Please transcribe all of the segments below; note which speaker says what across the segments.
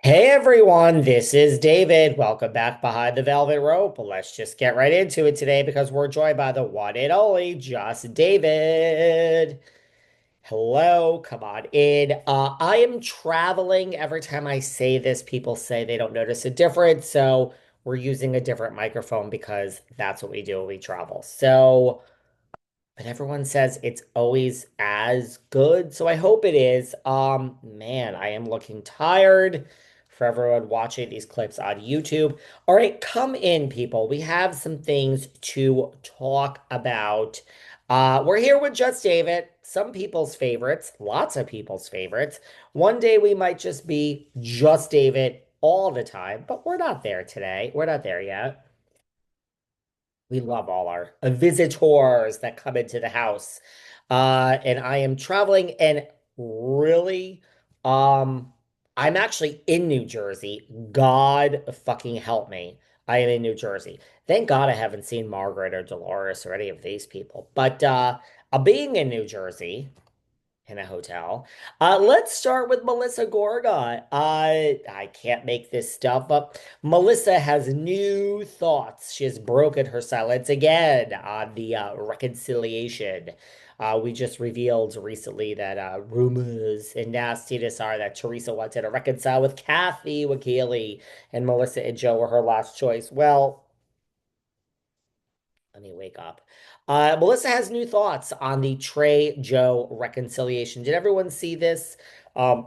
Speaker 1: Hey everyone, this is David. Welcome back behind the velvet rope. Let's just get right into it today because we're joined by the one and only Just David. Hello, come on in. I am traveling. Every time I say this, people say they don't notice a difference. So we're using a different microphone because that's what we do when we travel. But everyone says it's always as good, so I hope it is. Man, I am looking tired for everyone watching these clips on YouTube. All right, come in, people. We have some things to talk about. We're here with Just David, some people's favorites, lots of people's favorites. One day we might just be Just David all the time, but we're not there today. We're not there yet. We love all our visitors that come into the house. And I am traveling and really, um, I'm actually in New Jersey. God fucking help me. I am in New Jersey. Thank God I haven't seen Margaret or Dolores or any of these people. But being in New Jersey, in a hotel. Let's start with Melissa Gorga. I can't make this stuff up. Melissa has new thoughts. She has broken her silence again on the reconciliation. We just revealed recently that rumors and nastiness are that Teresa wanted to reconcile with Kathy Wakili, and Melissa and Joe were her last choice. Well, let me wake up. Melissa has new thoughts on the Trey Joe reconciliation. Did everyone see this? Um,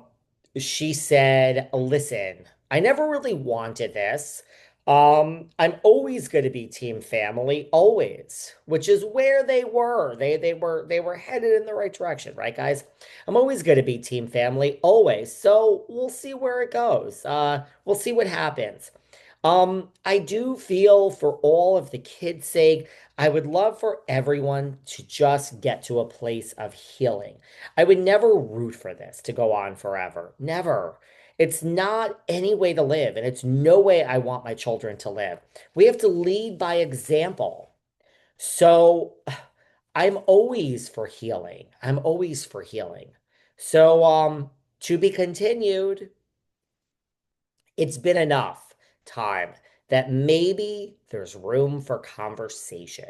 Speaker 1: she said, "Listen, I never really wanted this. I'm always going to be team family, always," which is where they were. They were headed in the right direction, right, guys? I'm always going to be team family, always. So we'll see where it goes. We'll see what happens. I do feel for all of the kids' sake, I would love for everyone to just get to a place of healing. I would never root for this to go on forever. Never. It's not any way to live, and it's no way I want my children to live. We have to lead by example. So I'm always for healing. I'm always for healing. So, to be continued. It's been enough time that maybe there's room for conversation.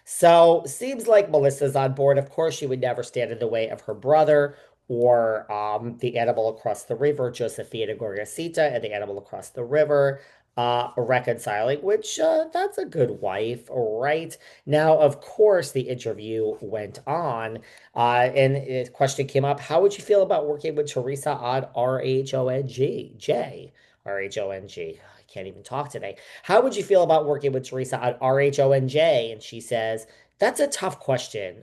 Speaker 1: So, seems like Melissa's on board. Of course, she would never stand in the way of her brother or the animal across the river, Josephina Gorgasita, and the animal across the river, reconciling, which that's a good wife, right? Now, of course, the interview went on, and a question came up. How would you feel about working with Teresa on RHONJ? RHONG. I can't even talk today. How would you feel about working with Teresa on RHONJ? And she says, that's a tough question.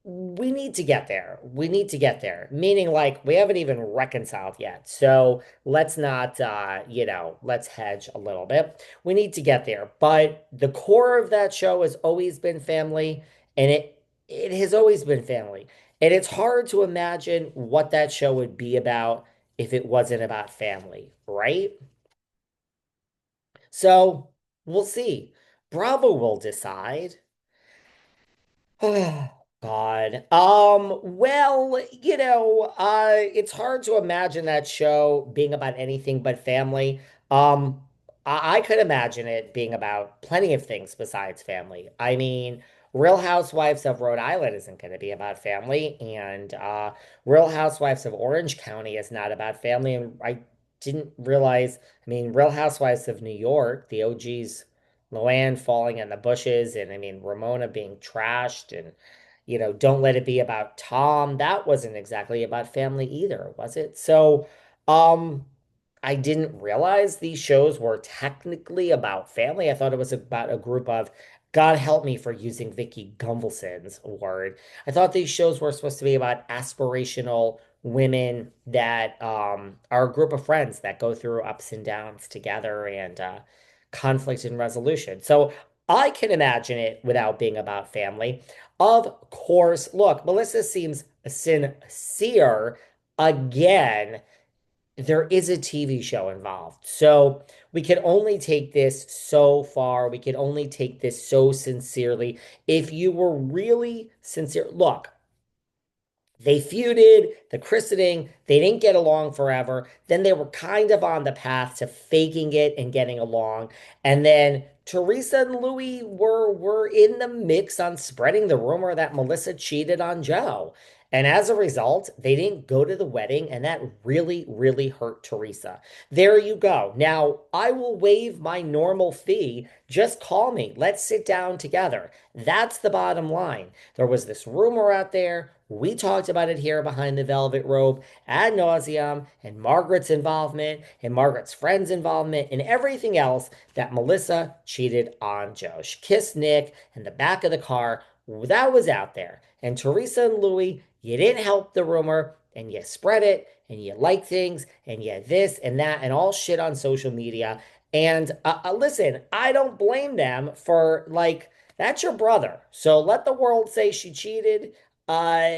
Speaker 1: We need to get there. We need to get there. Meaning like we haven't even reconciled yet. So let's not let's hedge a little bit. We need to get there. But the core of that show has always been family, and it has always been family. And it's hard to imagine what that show would be about if it wasn't about family, right? So we'll see. Bravo will decide. Oh, God. Well, it's hard to imagine that show being about anything but family. Um, I could imagine it being about plenty of things besides family. I mean, Real Housewives of Rhode Island isn't going to be about family, and Real Housewives of Orange County is not about family. And I didn't realize, I mean, Real Housewives of New York, the OGs. Luann falling in the bushes, and I mean Ramona being trashed, and don't let it be about Tom. That wasn't exactly about family either, was it? So, um, I didn't realize these shows were technically about family. I thought it was about a group of, God help me for using Vicky Gunvalson's word. I thought these shows were supposed to be about aspirational women that are a group of friends that go through ups and downs together and conflict and resolution. So I can imagine it without being about family. Of course, look, Melissa seems sincere. Again, there is a TV show involved. So we can only take this so far. We can only take this so sincerely. If you were really sincere, look, They feuded, the christening, they didn't get along forever. Then they were kind of on the path to faking it and getting along. And then Teresa and Louis were in the mix on spreading the rumor that Melissa cheated on Joe. And as a result, they didn't go to the wedding, and that really, really hurt Teresa. There you go. Now, I will waive my normal fee. Just call me. Let's sit down together. That's the bottom line. There was this rumor out there. We talked about it here behind the velvet rope ad nauseum, and Margaret's involvement, and Margaret's friends' involvement, and everything else that Melissa cheated on Joe. She kissed Nick in the back of the car. That was out there. And Teresa and Louis, you didn't help the rumor, and you spread it, and you like things, and you this and that, and all shit on social media. And listen, I don't blame them for like, that's your brother. So let the world say she cheated. Uh,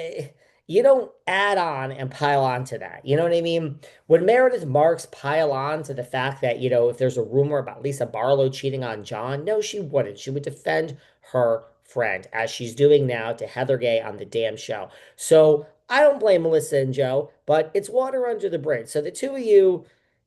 Speaker 1: you don't add on and pile on to that. You know what I mean? Would Meredith Marks pile on to the fact that, if there's a rumor about Lisa Barlow cheating on John? No, she wouldn't. She would defend her friend, as she's doing now to Heather Gay on the damn show. So I don't blame Melissa and Joe, but it's water under the bridge. So the two of you,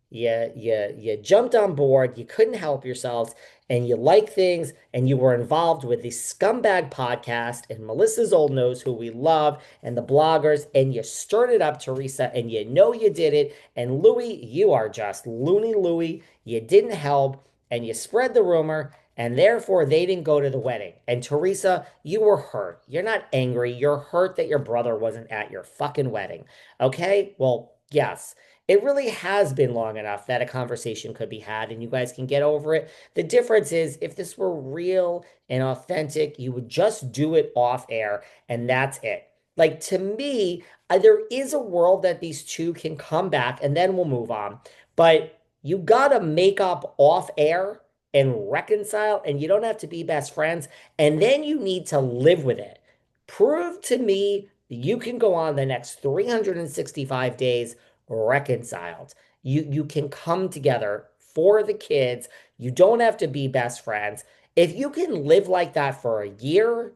Speaker 1: you jumped on board, you couldn't help yourselves, and you like things, and you were involved with the scumbag podcast and Melissa's Old Nose, who we love, and the bloggers, and you stirred it up, Teresa, and you know you did it. And Louis, you are just loony Louis. You didn't help, and you spread the rumor, and therefore they didn't go to the wedding. And Teresa, you were hurt. You're not angry. You're hurt that your brother wasn't at your fucking wedding. Okay? Well, yes. It really has been long enough that a conversation could be had and you guys can get over it. The difference is if this were real and authentic, you would just do it off air and that's it. Like to me, there is a world that these two can come back and then we'll move on. But you gotta make up off air and reconcile, and you don't have to be best friends. And then you need to live with it. Prove to me you can go on the next 365 days reconciled. You can come together for the kids. You don't have to be best friends. If you can live like that for a year,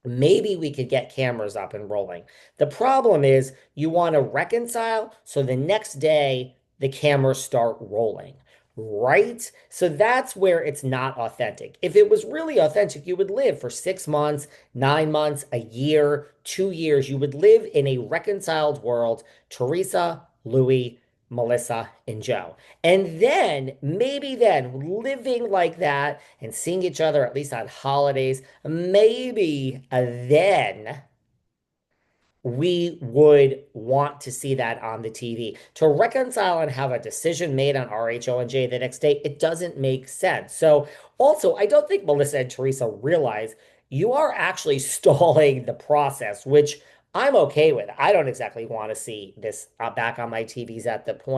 Speaker 1: maybe we could get cameras up and rolling. The problem is you want to reconcile so the next day the cameras start rolling. Right? So that's where it's not authentic. If it was really authentic, you would live for 6 months, 9 months, a year, 2 years. You would live in a reconciled world. Teresa, Louis, Melissa, and Joe. And then, maybe then, living like that and seeing each other at least on holidays, maybe then we would want to see that on the TV. To reconcile and have a decision made on RHONJ the next day, it doesn't make sense. So, also, I don't think Melissa and Teresa realize you are actually stalling the process, which I'm okay with. I don't exactly want to see this back on my TVs at the point.